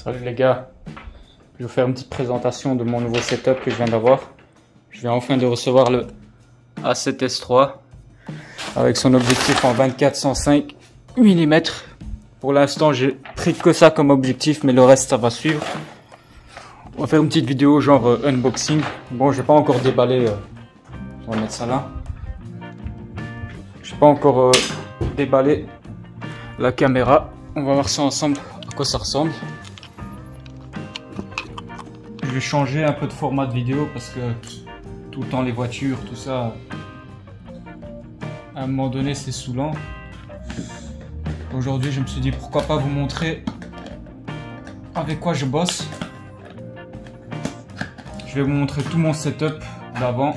Salut les gars, je vais vous faire une petite présentation de mon nouveau setup que je viens d'avoir. Je viens enfin de recevoir le A7S3 avec son objectif en 24-105 mm. Pour l'instant j'ai pris que ça comme objectif, mais le reste ça va suivre. On va faire une petite vidéo genre unboxing. Bon, j'ai pas encore déballé, on va mettre ça là. J'ai pas encore déballé la caméra. On va voir ça ensemble, à quoi ça ressemble. Je vais changer un peu de format de vidéo parce que tout le temps les voitures, tout ça, à un moment donné c'est saoulant. Aujourd'hui je me suis dit pourquoi pas vous montrer avec quoi je bosse. Je vais vous montrer tout mon setup d'avant.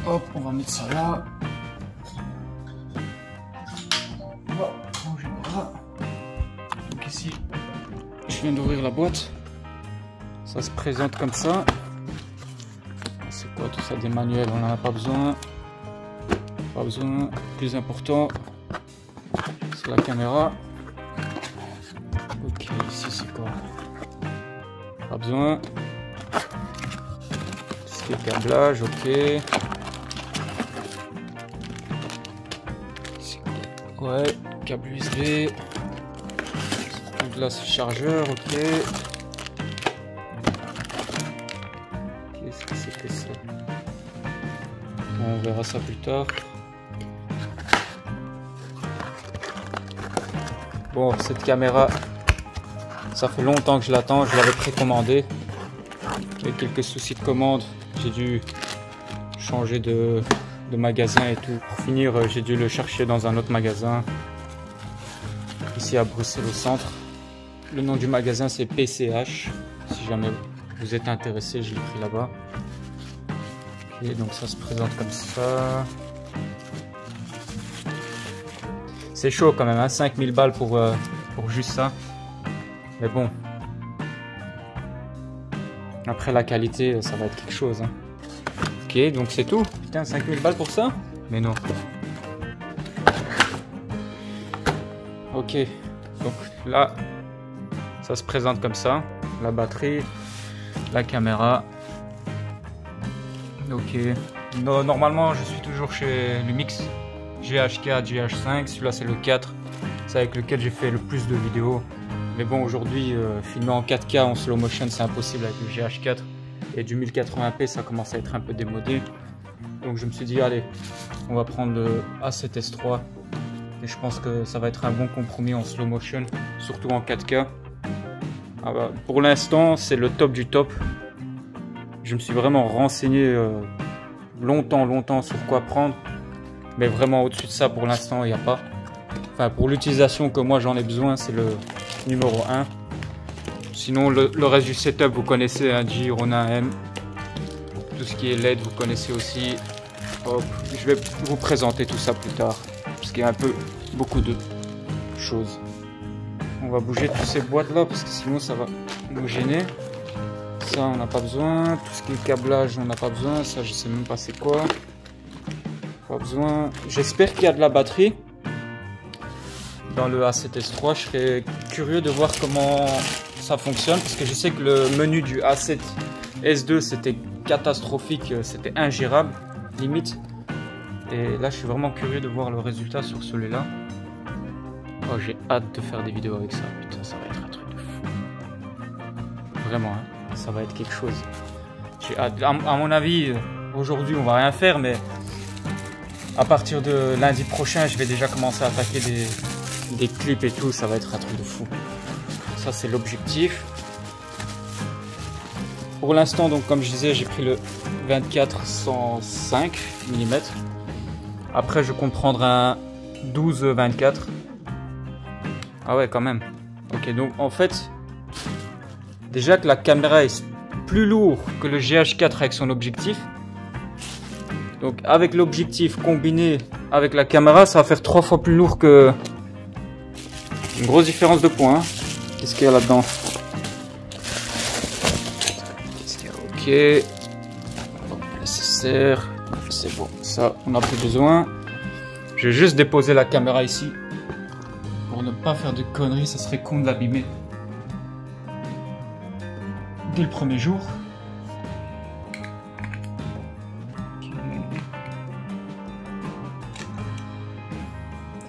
Hop, on va mettre ça là. Donc ici, je viens d'ouvrir la boîte. Ça se présente comme ça. C'est quoi tout ça? Des manuels, on n'en a pas besoin. Pas besoin. Plus important, c'est la caméra. Ok, ici c'est quoi? Pas besoin. Ce qui est câblage, ok. Ouais, câble USB. Donc là c'est chargeur, ok. Qu'est-ce que c'est que ça? On verra ça plus tard. Bon, cette caméra, ça fait longtemps que je l'attends, je l'avais précommandée. J'ai quelques soucis de commande, j'ai dû changer de magasin et tout. Pour finir, j'ai dû le chercher dans un autre magasin, ici à Bruxelles au centre. Le nom du magasin c'est PCH, si jamais vous êtes intéressé, je l'ai pris là-bas. Ok, donc ça se présente comme ça. C'est chaud quand même, hein, 5000 balles pour juste ça. Mais bon, après la qualité, ça va être quelque chose. Hein. Ok, donc c'est tout. Putain, 5000 balles pour ça? Mais non. Ok, donc là, ça se présente comme ça. La batterie, la caméra. Ok. Non, normalement, je suis toujours chez Lumix. GH4, GH5. Celui-là, c'est le 4. C'est avec lequel j'ai fait le plus de vidéos. Mais bon, aujourd'hui, filmer en 4K en slow motion, c'est impossible avec le GH4. Et du 1080p, ça commence à être un peu démodé. Donc je me suis dit, allez, on va prendre le A7S3. Et je pense que ça va être un bon compromis en slow motion, surtout en 4K. Ah bah, pour l'instant, c'est le top du top. Je me suis vraiment renseigné longtemps sur quoi prendre. Mais vraiment au-dessus de ça, pour l'instant, il n'y a pas. Enfin, pour l'utilisation que moi j'en ai besoin, c'est le numéro 1. Sinon, le reste du setup, vous connaissez, un G Ronin M. Tout ce qui est LED, vous connaissez aussi. Hop, je vais vous présenter tout ça plus tard. Parce qu'il y a un peu, beaucoup de choses. On va bouger toutes ces boîtes là, parce que sinon ça va nous gêner. Ça, on n'a pas besoin. Tout ce qui est câblage, on n'a pas besoin. Ça, je sais même pas c'est quoi. Pas besoin. J'espère qu'il y a de la batterie dans le A7S3. Je serais curieux de voir comment ça fonctionne, parce que je sais que le menu du A7S2 c'était catastrophique, c'était ingérable limite. Et là je suis vraiment curieux de voir le résultat sur celui-là. Oh, j'ai hâte de faire des vidéos avec ça. Putain, ça va être un truc de fou. Vraiment, hein, ça va être quelque chose. J'ai hâte. À mon avis, aujourd'hui on va rien faire, mais à partir de lundi prochain, je vais déjà commencer à attaquer des clips et tout. Ça va être un truc de fou. Ça, c'est l'objectif. Pour l'instant, donc comme je disais, j'ai pris le 24-105 mm. Après, je compte prendre un 12-24. Ah ouais, quand même. Ok, donc en fait, déjà que la caméra est plus lourde que le GH4 avec son objectif. Donc avec l'objectif combiné avec la caméra, ça va faire 3 fois plus lourd que... Une grosse différence de poids. Hein. Qu'est-ce qu'il y a là-dedans? Qu'est-ce qu'il y a? Ok. Nécessaire. C'est bon. Ça, on n'a plus besoin. Je vais juste déposer la caméra ici. Pour ne pas faire de conneries, ça serait con de l'abîmer. dès le premier jour.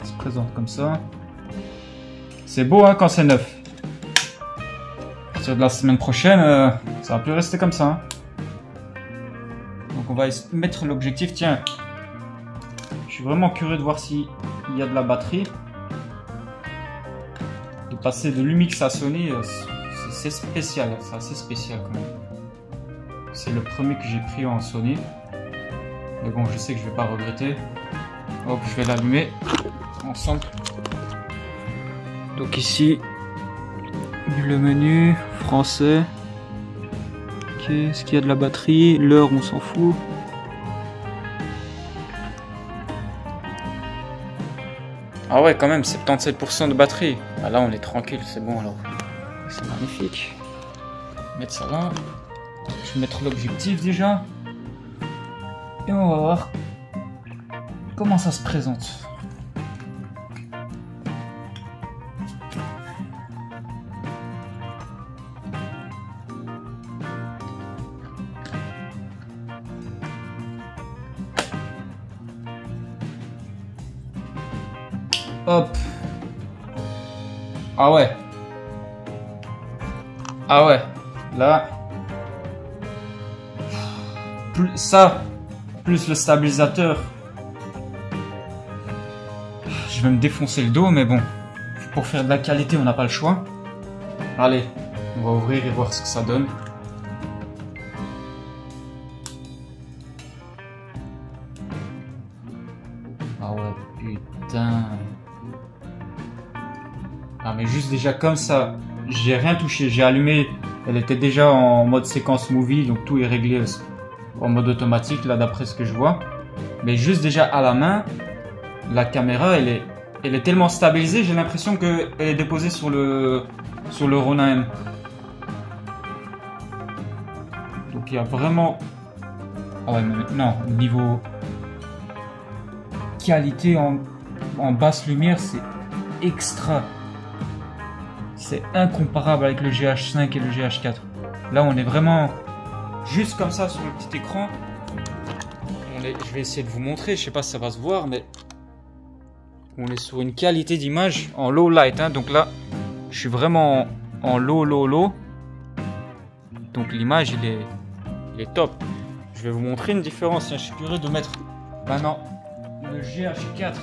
Ça se présente comme ça. C'est beau hein, quand c'est neuf. À partir de la semaine prochaine, ça va plus rester comme ça. Hein. Donc on va mettre l'objectif. Tiens, je suis vraiment curieux de voir s'il y a de la batterie. De passer de Lumix à Sony, c'est spécial, c'est assez spécial quand même. C'est le premier que j'ai pris en Sony. Mais bon, je sais que je vais pas regretter. Hop, je vais l'allumer ensemble. Donc ici, le menu, français. Ok, est-ce qu'il y a de la batterie? L'heure, on s'en fout. Ah ouais, quand même, 77% de batterie. Ah là, on est tranquille, c'est bon alors. C'est magnifique. Mettre ça là. Je vais mettre l'objectif déjà. Et on va voir comment ça se présente. Hop. Ah ouais. Ah ouais. Là. Plus ça. Plus le stabilisateur. Je vais me défoncer le dos, mais bon. Pour faire de la qualité, on n'a pas le choix. Allez. On va ouvrir et voir ce que ça donne. Ah ouais, putain. Ah mais juste déjà comme ça, j'ai rien touché, j'ai allumé, elle était déjà en mode séquence movie, donc tout est réglé en mode automatique là d'après ce que je vois. Mais juste déjà à la main, la caméra elle est tellement stabilisée, j'ai l'impression qu'elle est déposée sur le Ronin M. Donc il y a vraiment... Ah ouais mais non, niveau qualité en basse lumière c'est extra. C'est incomparable avec le GH5 et le GH4. Là, on est vraiment juste comme ça sur le petit écran. Je vais essayer de vous montrer. Je sais pas si ça va se voir, mais on est sur une qualité d'image en low light. Hein. Donc là, je suis vraiment en low. Donc l'image, il est top. Je vais vous montrer une différence. Je suis curieux de mettre maintenant le GH4.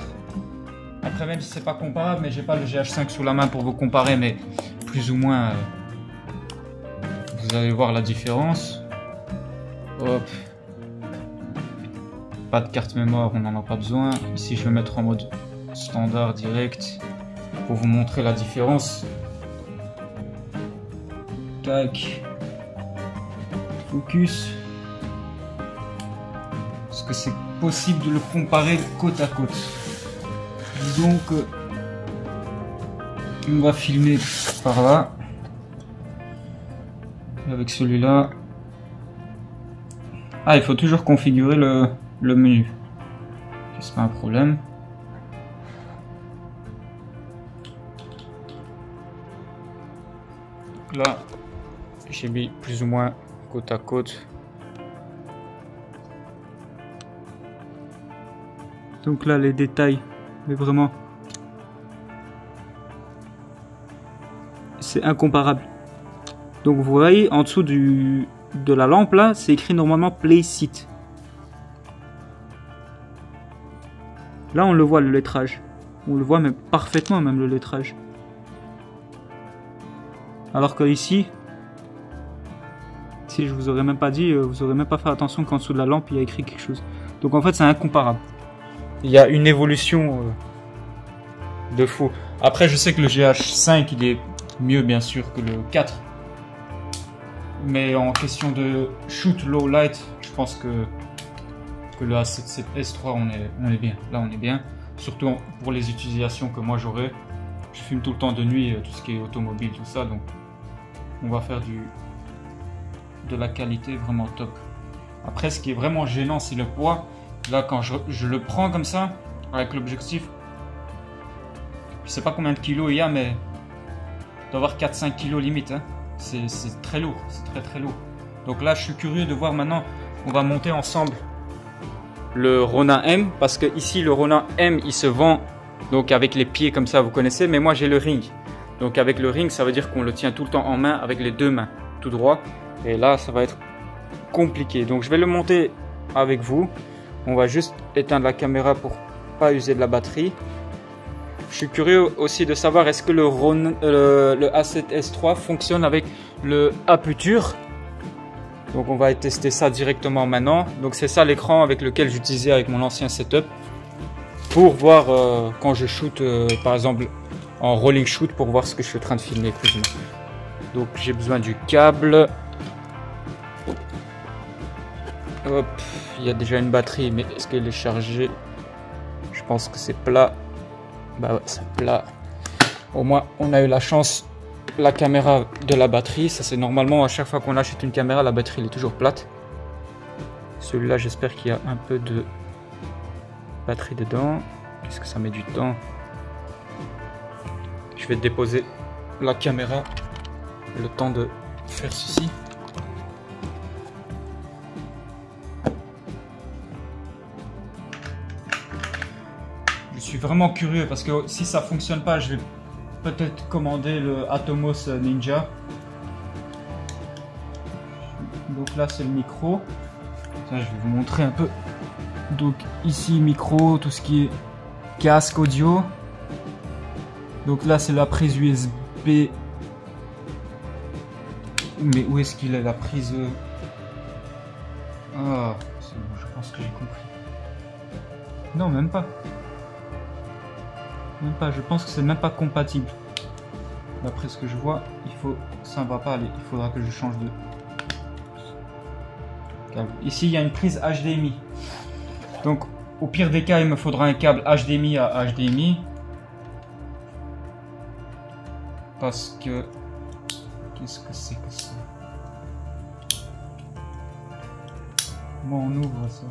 Après, même si c'est pas comparable, mais j'ai pas le GH5 sous la main pour vous comparer, mais plus ou moins, vous allez voir la différence. Hop. Pas de carte mémoire, on n'en a pas besoin. Ici, je vais mettre en mode standard direct pour vous montrer la différence. Tac. Focus. Est-ce que c'est possible de le comparer côte à côte? Donc, on va filmer par là. Avec celui-là. Ah, il faut toujours configurer le menu. C'est pas un problème. Donc là, j'ai mis plus ou moins côte à côte. Donc là, les détails. Mais vraiment, c'est incomparable. Donc vous voyez, en dessous de la lampe là, c'est écrit normalement Play Seat. Là, on le voit le lettrage. On le voit même parfaitement, même le lettrage. Alors que ici, si je vous aurais même pas dit, vous aurez même pas fait attention qu'en dessous de la lampe, il y a écrit quelque chose. Donc en fait, c'est incomparable. Il y a une évolution de fou. Après, je sais que le GH5, il est mieux, bien sûr, que le 4. Mais en question de shoot low light, je pense que le A7S3, on est bien. Là, on est bien. Surtout pour les utilisations que moi j'aurai. Je filme tout le temps de nuit, tout ce qui est automobile, tout ça. Donc, on va faire de la qualité vraiment top. Après, ce qui est vraiment gênant, c'est le poids. Là, quand je le prends comme ça, avec l'objectif, je sais pas combien de kilos il y a, mais il doit avoir 4-5 kilos limite. Hein. c'est très lourd, c'est très lourd. Donc là je suis curieux de voir maintenant, on va monter ensemble le Ronin M, parce que ici le Ronin M il se vend donc avec les pieds comme ça, vous connaissez, mais moi j'ai le ring. Donc avec le ring ça veut dire qu'on le tient tout le temps en main avec les deux mains, tout droit, et là ça va être compliqué. Donc je vais le monter avec vous, on va juste éteindre la caméra pour pas user de la batterie. Je suis curieux aussi de savoir est-ce que le A7S3 fonctionne avec le Aputure. Donc on va tester ça directement maintenant. Donc c'est ça l'écran avec lequel j'utilisais avec mon ancien setup pour voir quand je shoot par exemple en rolling shoot, pour voir ce que je suis en train de filmer plus ou moins. Donc j'ai besoin du câble. Hop, il y a déjà une batterie, mais est-ce qu'elle est chargée? Je pense que c'est plat. Bah ouais, c'est plat. Au moins on a eu la chance. La caméra de la batterie, ça c'est normalement à chaque fois qu'on achète une caméra, la batterie elle est toujours plate. Celui-là j'espère qu'il y a un peu de batterie dedans. Qu'est-ce que ça met du temps? Je vais déposer la caméra le temps de faire ceci. Je suis vraiment curieux parce que si ça fonctionne pas, je vais peut-être commander le Atomos Ninja. Donc là c'est le micro. Ça, je vais vous montrer un peu. Donc ici micro, tout ce qui est casque audio. Donc là c'est la prise USB. Mais où est-ce qu'il est la prise? Ah, c'est bon, je pense que j'ai compris. Non, même pas. Même pas, je pense que c'est même pas compatible. D'après ce que je vois, ça ne va pas aller. Il faudra que je change de câble. Ici, il y a une prise HDMI. Donc, au pire des cas, il me faudra un câble HDMI à HDMI. Parce que... Qu'est-ce que c'est que ça? Comment on ouvre ça?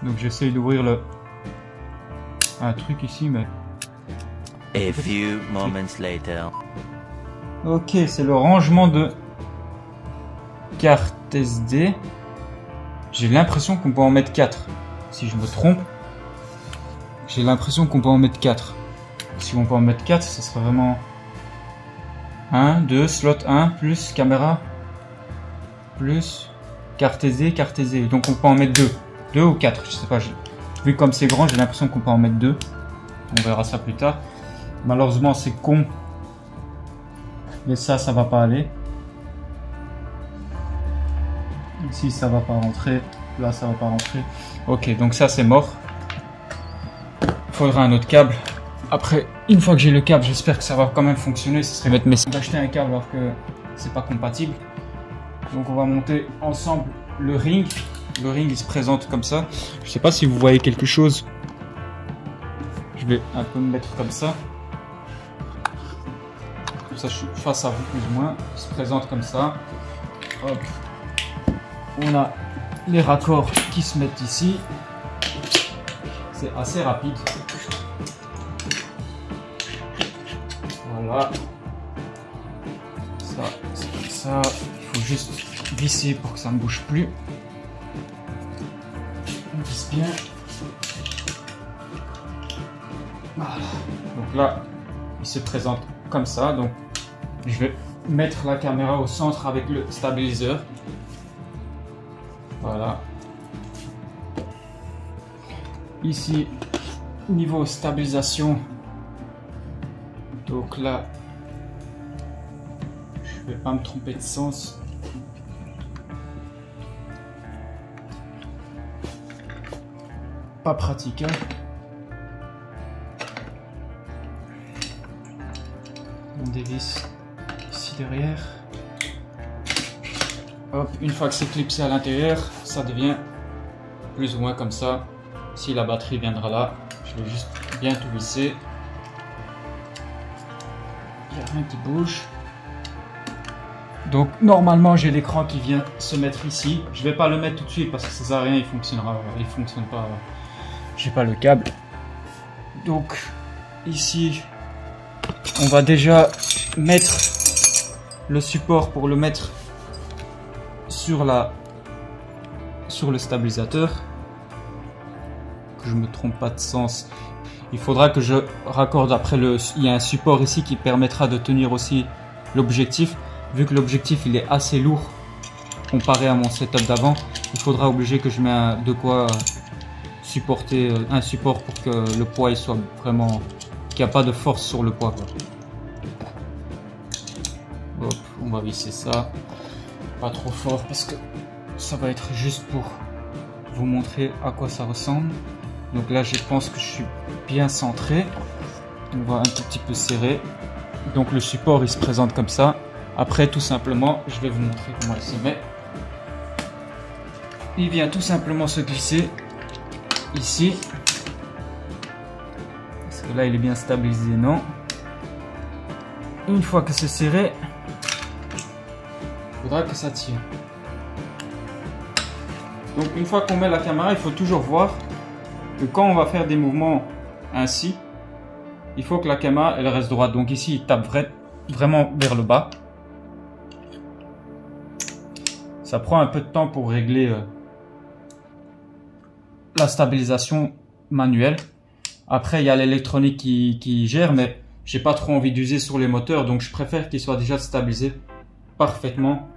Donc j'essaie d'ouvrir un truc ici, mais... A few moments later. Ok, c'est le rangement de carte SD. J'ai l'impression qu'on peut en mettre 4. Si je me trompe, j'ai l'impression qu'on peut en mettre 4. Si on peut en mettre 4, ça serait vraiment 1, 2, slot 1, plus caméra, plus carte SD. Donc on peut en mettre 2. 2 ou 4, je sais pas. Vu comme c'est grand, j'ai l'impression qu'on peut en mettre 2. On verra ça plus tard. Malheureusement, c'est con. Mais ça va pas aller. Ici, ça va pas rentrer. Là, ça va pas rentrer. Ok, donc ça, c'est mort. Il faudra un autre câble. Après, une fois que j'ai le câble, j'espère que ça va quand même fonctionner. Ce serait bête d'acheter un câble alors que c'est pas compatible. Donc, on va monter ensemble le ring. Le ring, il se présente comme ça. Je sais pas si vous voyez quelque chose. Je vais un peu me mettre comme ça. Comme ça, je suis face à vous plus ou moins. Il se présente comme ça. Hop. On a les raccords qui se mettent ici. C'est assez rapide. Voilà. Ça, c'est comme ça. Il faut juste visser pour que ça ne bouge plus. On visse bien. Voilà. Donc là, il se présente comme ça. Donc, je vais mettre la caméra au centre avec le stabiliseur. Voilà. Ici, niveau stabilisation. Donc là, je vais pas me tromper de sens. Pas pratique, hein. On dévisse ici derrière. Hop, une fois que c'est clipsé à l'intérieur, ça devient plus ou moins comme ça. Si la batterie viendra là, je vais juste bien tout visser. Il n'y a rien qui bouge. Donc normalement j'ai l'écran qui vient se mettre ici. Je vais pas le mettre tout de suite parce que ça sert à rien, il fonctionne pas. J'ai pas le câble. Donc ici on va déjà mettre le support pour le mettre sur le stabilisateur. Que je me trompe pas de sens. Il faudra que je raccorde après il y a un support ici qui permettra de tenir aussi l'objectif. Vu que l'objectif il est assez lourd comparé à mon setup d'avant, il faudra obliger que je mette de quoi supporter un support pour que le poids il soit vraiment, qu'il n'y a pas de force sur le poids. Hop, on va visser ça, pas trop fort parce que ça va être juste pour vous montrer à quoi ça ressemble. Donc là je pense que je suis bien centré, on va un tout petit peu serrer. Donc le support il se présente comme ça. Après tout simplement je vais vous montrer comment il se met. Il vient tout simplement se glisser ici. Parce que là il est bien stabilisé, non? Une fois que c'est serré, il faudra que ça tire. Donc une fois qu'on met la caméra, il faut toujours voir que quand on va faire des mouvements ainsi, il faut que la caméra elle reste droite. Donc ici il tape vraiment vers le bas. Ça prend un peu de temps pour régler la stabilisation manuelle. Après il y a l'électronique qui gère, mais j'ai pas trop envie d'user sur les moteurs, donc je préfère qu'il soit déjà stabilisé parfaitement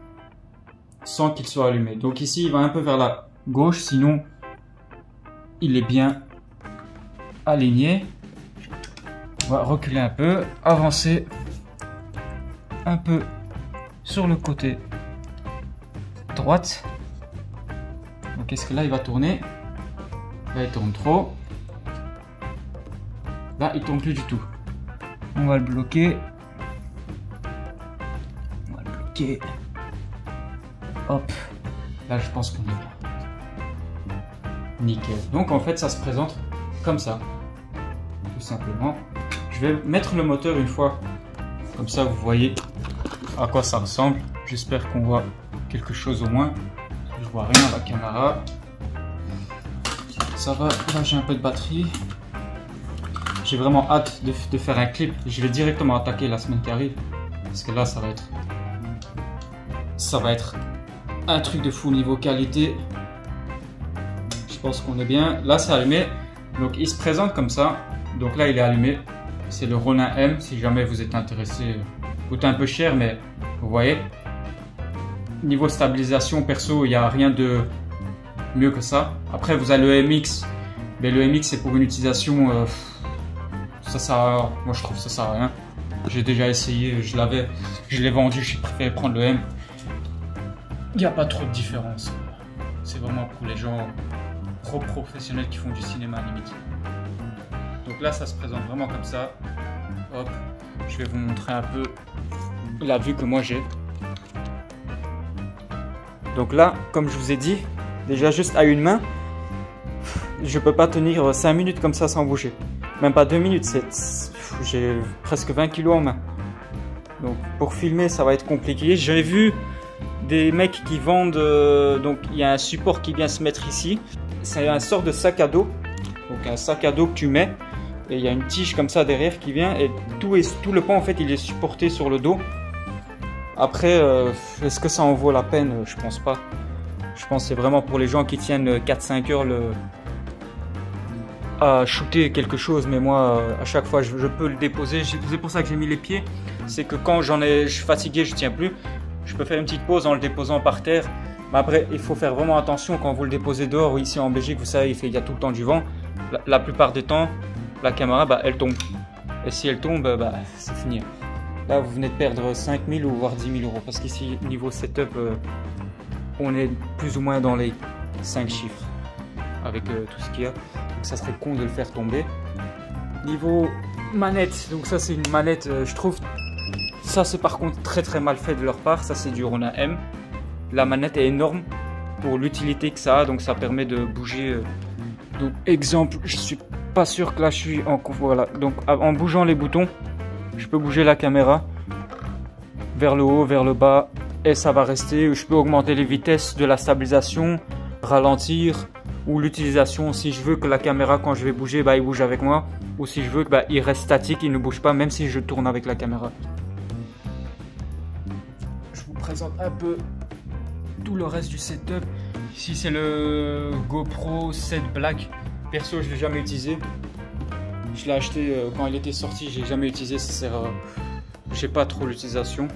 sans qu'il soit allumé. Donc ici il va un peu vers la gauche, sinon il est bien aligné. On va reculer un peu, avancer un peu sur le côté droite. Donc est-ce que là il va tourner? Là il tourne trop. Là il tourne plus du tout. On va le bloquer. On va le bloquer. Hop. Là je pense qu'on est là. Nickel. Donc en fait ça se présente comme ça. Tout simplement. Je vais mettre le moteur une fois. Comme ça vous voyez à quoi ça ressemble. J'espère qu'on voit quelque chose au moins. Je vois rien à la caméra. Ça va. Là j'ai un peu de batterie. J'ai vraiment hâte de faire un clip. Je vais directement attaquer la semaine qui arrive. Parce que là ça va être un truc de fou niveau qualité. Je pense qu'on est bien. Là c'est allumé. Donc il se présente comme ça. Donc là il est allumé. C'est le Ronin M. Si jamais vous êtes intéressé. Coûte un peu cher mais vous voyez. Niveau stabilisation perso il n'y a rien de mieux que ça. Après vous avez le MX. Mais le MX c'est pour une utilisation... ça sert à... Moi je trouve que ça sert à rien. J'ai déjà essayé, je l'ai vendu, j'ai préféré prendre le M. Il n'y a pas trop de différence. C'est vraiment pour les gens professionnels qui font du cinéma limite. Donc là ça se présente vraiment comme ça. Hop, je vais vous montrer un peu la vue que moi j'ai. Donc là, comme je vous ai dit, déjà juste à une main, je peux pas tenir 5 minutes comme ça sans bouger. Même pas 2 minutes, j'ai presque 20 kg en main. Donc pour filmer ça va être compliqué. J'ai vu des mecs qui vendent, donc il y a un support qui vient se mettre ici. C'est un sort de sac à dos. Donc un sac à dos que tu mets. Et il y a une tige comme ça derrière qui vient. Et tout le pont en fait il est supporté sur le dos. Après, est-ce que ça en vaut la peine? Je pense pas. Je pense que c'est vraiment pour les gens qui tiennent 4-5 heures à shooter quelque chose, mais moi à chaque fois je peux le déposer. C'est pour ça que j'ai mis les pieds, c'est que quand je suis fatigué, je tiens plus, je peux faire une petite pause en le déposant par terre. Mais après il faut faire vraiment attention quand vous le déposez dehors. Ici en Belgique vous savez il y a tout le temps du vent, la plupart des temps la caméra elle tombe, et si elle tombe c'est fini. Là vous venez de perdre 5000 ou voire 10 000 euros, parce qu'ici niveau setup on est plus ou moins dans les 5 chiffres avec tout ce qu'il y a. Donc ça serait con de le faire tomber. Niveau manette, donc ça c'est une manette, je trouve ça c'est par contre très mal fait de leur part. Ça c'est du Ronin M. La manette est énorme pour l'utilité que ça a, donc ça permet de bouger. Donc exemple, je suis pas sûr que là je suis en... Voilà, donc en bougeant les boutons, je peux bouger la caméra vers le haut, vers le bas, et ça va rester. Je peux augmenter les vitesses de la stabilisation, ralentir, ou l'utilisation, si je veux que la caméra quand je vais bouger, bah, il bouge avec moi, ou si je veux que bah, il reste statique, il ne bouge pas même si je tourne avec la caméra. Je vous présente un peu tout le reste du setup. Ici c'est le GoPro 7 Black. Perso je l'ai jamais utilisé. Je l'ai acheté quand il était sorti, j'ai jamais utilisé, ça sert à... j'ai pas trop l'utilisation.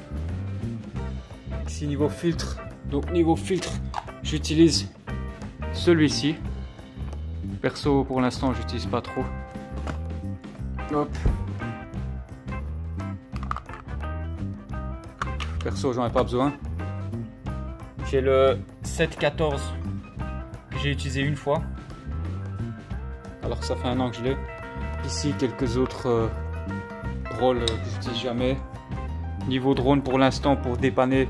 Ici niveau filtre, donc niveau filtre j'utilise celui-ci. Perso pour l'instant j'utilise pas trop. Hop. Perso j'en ai pas besoin. J'ai le 714 que j'ai utilisé une fois. Alors que ça fait un an que je l'ai. Ici quelques autres rolls que j'utilise jamais. Niveau drone pour l'instant pour dépanner,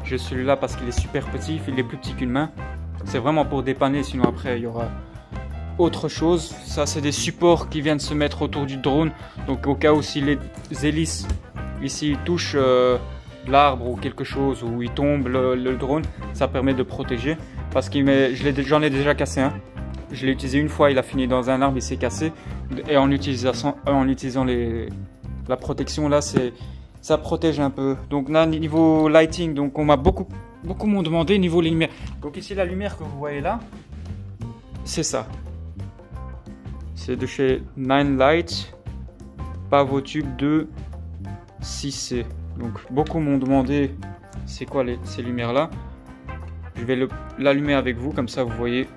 j'ai celui-là parce qu'il est super petit, il est plus petit qu'une main. C'est vraiment pour dépanner, sinon après il y aura autre chose. Ça c'est des supports qui viennent se mettre autour du drone. Donc au cas où si les hélices ici touchent l'arbre ou quelque chose, où il tombe le drone, ça permet de protéger. Parce que j'en ai déjà cassé un. Je l'ai utilisé une fois, il a fini dans un arbre, il s'est cassé. Et en utilisant la protection là, ça protège un peu. Donc là niveau lighting, donc on m'a beaucoup m'ont demandé niveau lumière. Donc ici la lumière que vous voyez là, c'est ça. C'est de chez Nine Light, Pavotube 2 6C. Donc beaucoup m'ont demandé c'est quoi ces lumières là. Je vais l'allumer avec vous, comme ça vous voyez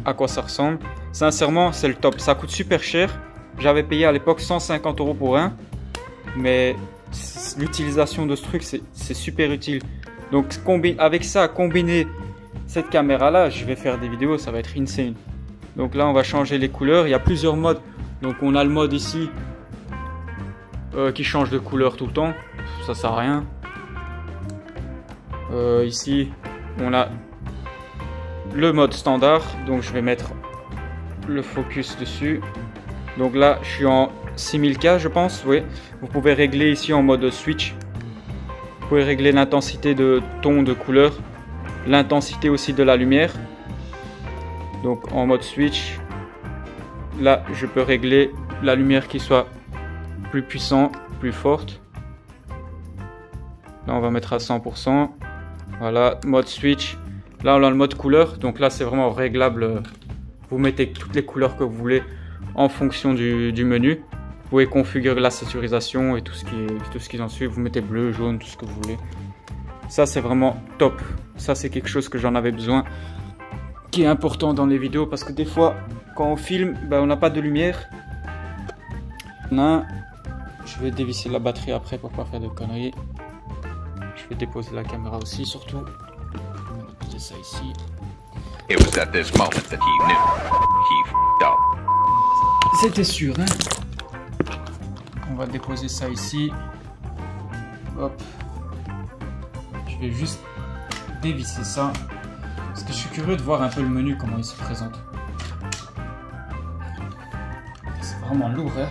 à quoi ça ressemble. Sincèrement c'est le top, ça coûte super cher. J'avais payé à l'époque 150 € pour un, mais l'utilisation de ce truc c'est super utile. Donc avec ça, combiner cette caméra là, je vais faire des vidéos, ça va être insane. Donc là on va changer les couleurs, il y a plusieurs modes. Donc on a le mode ici qui change de couleur tout le temps, ça sert à rien. Ici on a le mode standard, donc je vais mettre le focus dessus. Donc là je suis en 6000K je pense, oui. Vous pouvez régler ici en mode switch. Vous pouvez régler l'intensité de ton de couleur, l'intensité aussi de la lumière. Donc en mode switch, là je peux régler la lumière qui soit plus puissante, plus forte. Là on va mettre à 100%. Voilà, mode switch. Là on a le mode couleur, donc là c'est vraiment réglable. Vous mettez toutes les couleurs que vous voulez en fonction du menu. Vous pouvez configurer la saturation et tout ce qui en suit. Vous mettez bleu, jaune, tout ce que vous voulez. Ça c'est vraiment top. Ça c'est quelque chose que j'en avais besoin, qui est important dans les vidéos, parce que des fois quand on filme, on n'a pas de lumière. Je vais dévisser la batterie après pour pas faire de conneries. Je vais déposer la caméra aussi, surtout. Je vais poser ça ici. C'était sûr, hein. On va déposer ça ici. Hop. Je vais juste dévisser ça, parce que je suis curieux de voir un peu le menu, comment il se présente. C'est vraiment lourd, hein.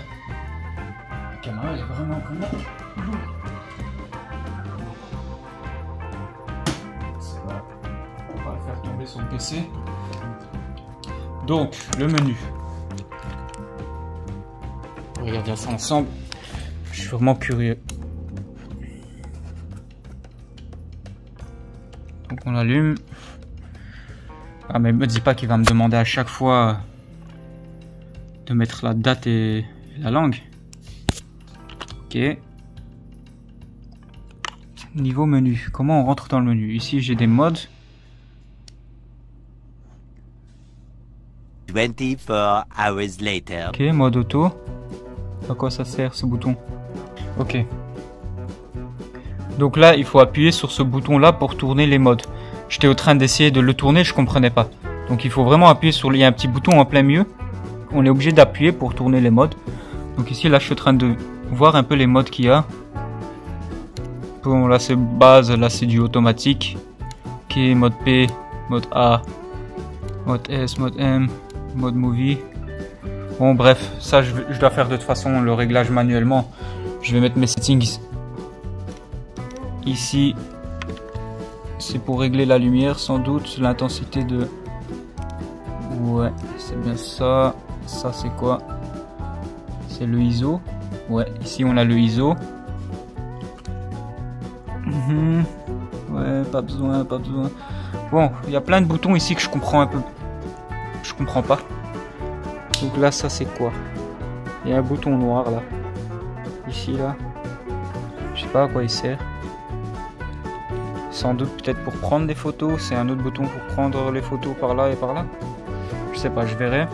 La caméra est vraiment lourde. C'est pas... On va le faire tomber sur le PC. Donc, le menu. On va regarder ça ensemble. Je suis vraiment curieux. Donc on allume. Ah mais me dis pas qu'il va me demander à chaque fois de mettre la date et la langue. Ok. Niveau menu. Comment on rentre dans le menu? Ici j'ai des modes. 24 hours later. Ok, mode auto. À quoi ça sert ce bouton? Ok. Donc là, il faut appuyer sur ce bouton là pour tourner les modes. J'étais en train d'essayer de le tourner, je comprenais pas. Donc il faut vraiment appuyer sur... Il y a un petit bouton en plein milieu. On est obligé d'appuyer pour tourner les modes. Donc ici, là, je suis en train de voir un peu les modes qu'il y a. Bon, là, c'est base. Là, c'est du automatique. Ok, mode P, mode A, mode S, mode M, mode movie. Bon, bref, ça, je dois faire de toute façon le réglage manuellement. Je vais mettre mes settings ici. C'est pour régler la lumière, sans doute, l'intensité de bien ça. Ça c'est quoi? C'est le ISO. Ouais, ici on a le ISO. Ouais, pas besoin. Bon, il y a plein de boutons ici que je comprends un peu. Je comprends pas. Donc là, ça c'est quoi? Il y a un bouton noir là. Ici là. Je sais pas à quoi il sert. Sans doute peut-être pour prendre des photos. C'est un autre bouton pour prendre les photos par là et par là. Je sais pas, je verrai.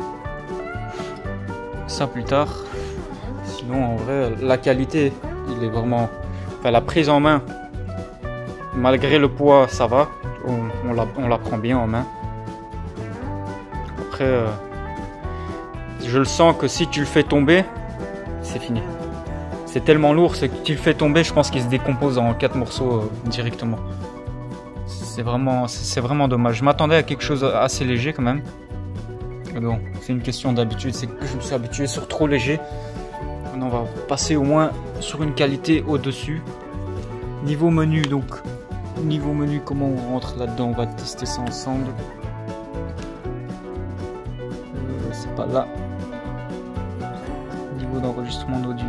Ça plus tard. Sinon en vrai, la qualité, il est vraiment... Enfin, la prise en main, malgré le poids, ça va. On la prend bien en main. Après, je le sens que si tu le fais tomber, c'est fini. C'est tellement lourd, c'est que tu le fais tomber, je pense qu'il se décompose en 4 morceaux directement. C'est vraiment dommage. Je m'attendais à quelque chose assez léger quand même. Mais bon, c'est une question d'habitude, c'est que je me suis habitué sur trop léger. Maintenant, on va passer au moins sur une qualité au-dessus. Niveau menu, donc. Niveau menu, comment on rentre là-dedans? On va tester ça ensemble. C'est pas là. Niveau d'enregistrement d'audio.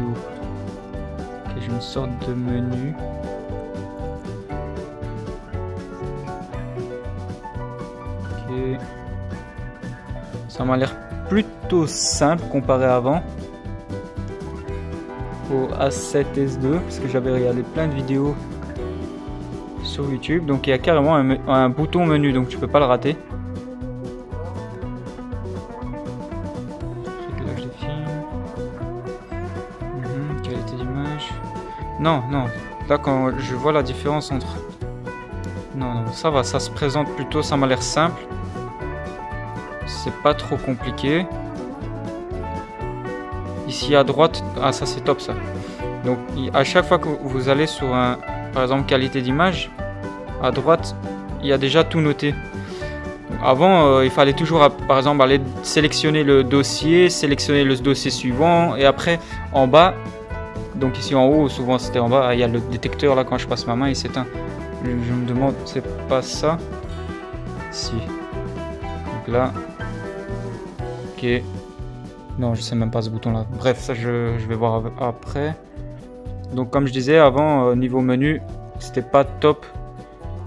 Ok, j'ai une sorte de menu. Ok. Ça m'a l'air plutôt simple comparé à avant. Au A7S2, parce que j'avais regardé plein de vidéos sur YouTube. Donc il y a carrément un bouton menu, donc tu peux pas le rater. Réglage des films. Qualité d'image. Non. Là quand je vois la différence entre... Non, ça va, ça se présente plutôt, ça m'a l'air simple. C'est pas trop compliqué. Ici à droite, ah ça c'est top ça. Donc à chaque fois que vous allez sur un, par exemple qualité d'image, à droite il y a déjà tout noté. Donc, avant il fallait toujours par exemple aller sélectionner le dossier, sélectionner le dossier suivant et après en bas, donc ici en haut souvent c'était en bas, il y a le détecteur là, quand je passe ma main il s'éteint. Je me demande, c'est pas ça? Si. Donc là, ok. Non, je sais même pas ce bouton là. Bref, ça je vais voir après. Donc comme je disais avant, niveau menu, c'était pas top.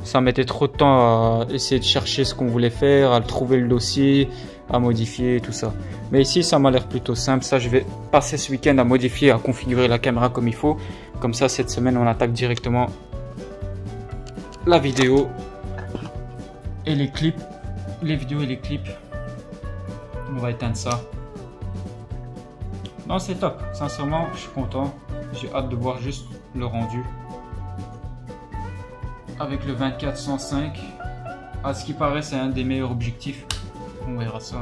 Ça mettait trop de temps à essayer de chercher ce qu'on voulait faire, à trouver le dossier, à modifier tout ça. Mais ici, ça m'a l'air plutôt simple. Ça, je vais passer ce week-end à modifier, à configurer la caméra comme il faut. Comme ça, cette semaine, on attaque directement la vidéo et les clips. Les vidéos et les clips. On va éteindre ça. Non, c'est top. Sincèrement, je suis content. J'ai hâte de voir juste le rendu. Avec le 24-105. À ce qui paraît, c'est un des meilleurs objectifs. On verra ça.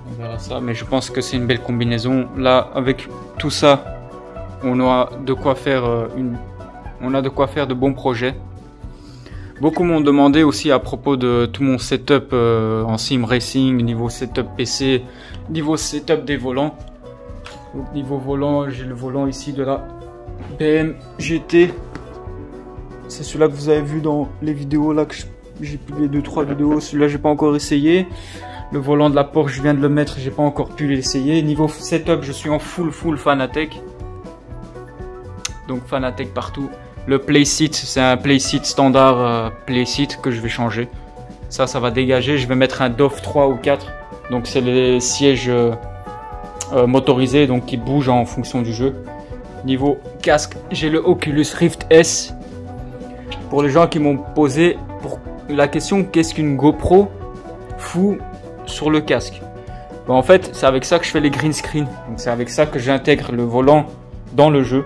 On verra ça. Mais je pense que c'est une belle combinaison. Là, avec tout ça, on a de quoi faire de bons projets. Beaucoup m'ont demandé aussi à propos de tout mon setup en sim racing, niveau setup PC, niveau setup des volants. Donc, niveau volant, j'ai le volant ici de la BM GT. C'est celui-là que vous avez vu dans les vidéos là que j'ai publié 2-3 vidéos. Celui-là, j'ai pas encore essayé. Le volant de la Porsche, je viens de le mettre, j'ai pas encore pu l'essayer. Niveau setup, je suis en full Fanatec. Donc Fanatec partout. Le playseat, c'est un playseat standard playseat que je vais changer. Ça va dégager. Je vais mettre un DOF 3 ou 4. Donc c'est les sièges motorisés, donc qui bougent en fonction du jeu. Niveau casque, j'ai le Oculus Rift S. Pour les gens qui m'ont posé pour la question, qu'est-ce qu'une GoPro fout sur le casque? Bon, en fait, c'est avec ça que je fais les green screen. Donc c'est avec ça que j'intègre le volant dans le jeu.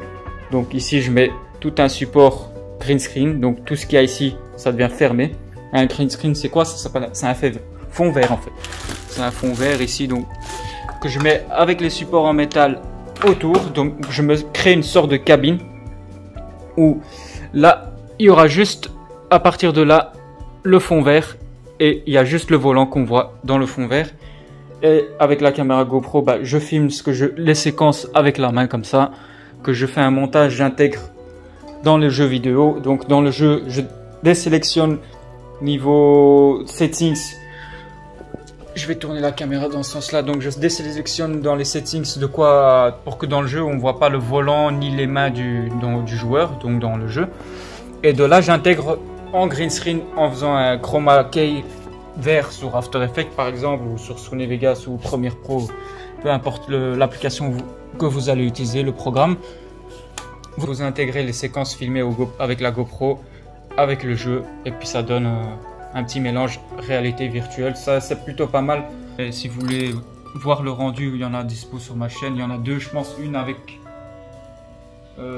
Donc ici, je mets tout un support green screen, donc tout ce qu'il y a ici, ça devient fermé. Un green screen, c'est quoi? C'est un fond vert en fait. C'est un fond vert ici, donc que je mets avec les supports en métal autour. Donc je me crée une sorte de cabine où là, il y aura juste à partir de là le fond vert et il y a juste le volant qu'on voit dans le fond vert. Et avec la caméra GoPro, je filme les séquences avec la main comme ça, que je fais un montage, j'intègre dans le jeu vidéo. Donc dans le jeu, je désélectionne niveau settings je vais tourner la caméra dans ce sens-là. Donc je désélectionne dans les settings de quoi, pour que dans le jeu on ne voit pas le volant ni les mains du joueur, donc dans le jeu. Et de là j'intègre en green screen en faisant un chroma key vert sur After Effects par exemple, ou sur Sony Vegas ou Premiere Pro, peu importe l'application que vous allez utiliser, le programme. Vous intégrez les séquences filmées avec la GoPro, avec le jeu, et puis ça donne un petit mélange réalité virtuelle. Ça c'est plutôt pas mal. Et si vous voulez voir le rendu, il y en a dispo sur ma chaîne. Il y en a deux, je pense, une avec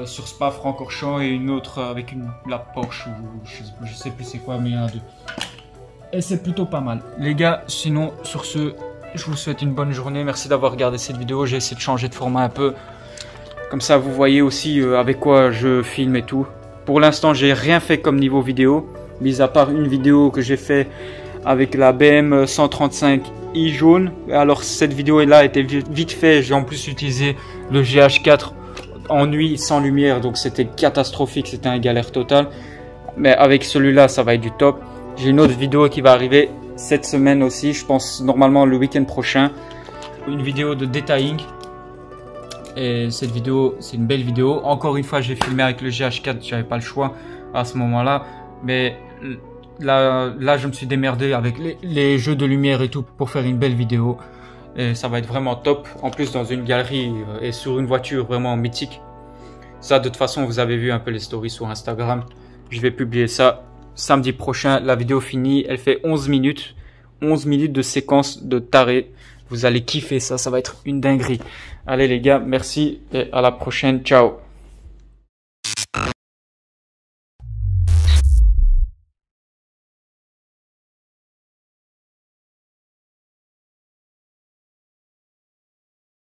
sur Spa-Francorchamps et une autre avec la Porsche, ou je sais plus c'est quoi, mais il y en a deux. Et c'est plutôt pas mal. Les gars, sinon sur ce, je vous souhaite une bonne journée. Merci d'avoir regardé cette vidéo. J'ai essayé de changer de format un peu. Comme ça, vous voyez aussi avec quoi je filme et tout. Pour l'instant, j'ai rien fait comme niveau vidéo, mis à part une vidéo que j'ai fait avec la BM135i jaune. Alors, cette vidéo-là était vite fait. J'ai en plus utilisé le GH4 en nuit, sans lumière. Donc, c'était catastrophique. C'était un galère totale. Mais avec celui-là, ça va être du top. J'ai une autre vidéo qui va arriver cette semaine aussi. Je pense normalement le week-end prochain. Une vidéo de detailing. Et cette vidéo, c'est une belle vidéo. Encore une fois, j'ai filmé avec le GH4, j'avais pas le choix à ce moment-là. Mais là, je me suis démerdé avec les jeux de lumière et tout pour faire une belle vidéo. Et ça va être vraiment top. En plus, dans une galerie et sur une voiture vraiment mythique. Ça, de toute façon, vous avez vu un peu les stories sur Instagram. Je vais publier ça samedi prochain. La vidéo finie, elle fait 11 minutes. 11 minutes de séquence de taré. Vous allez kiffer ça, ça va être une dinguerie. Allez les gars, merci et à la prochaine. Ciao.